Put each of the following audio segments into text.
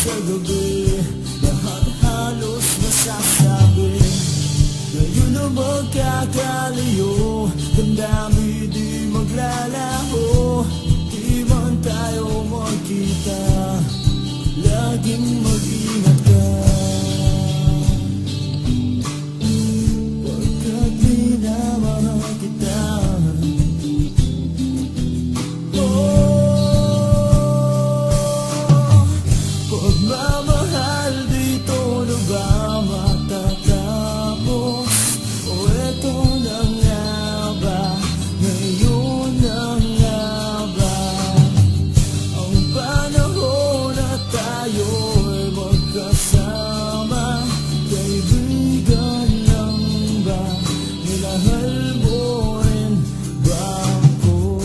sa gabi, lahat halos masasabi. Ngayon na magkakalayo, damdamin di maglalaho. Di man tayo magkita, laging mag-ingat ka. Pagkat minamahal kita. Pagmamahal dito na ba matatapos? O eto na nga ba? Ngayon na nga ba? Ang panahon na tayo'y magkasama. Kaibigan lang ba? Minahal mo rin ba ako?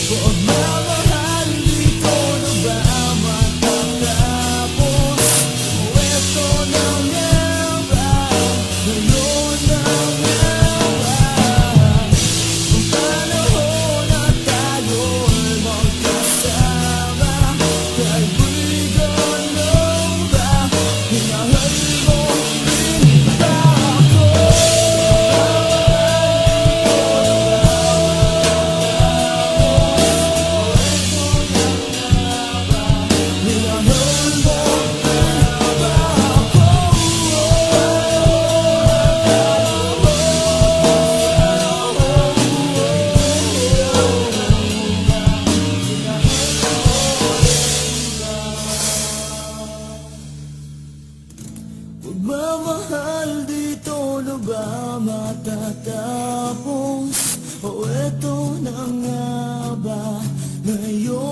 Pagmamahal dito na ba matatapos? O eto na nga ba? Ngayon na nga ba? Ang panahon na tayo'y magkasama. Kaibigan lang ba? Minahal mo rin ba ako? Pagmamahal dito na ba matatapos? O eto na nga ba? Ngayon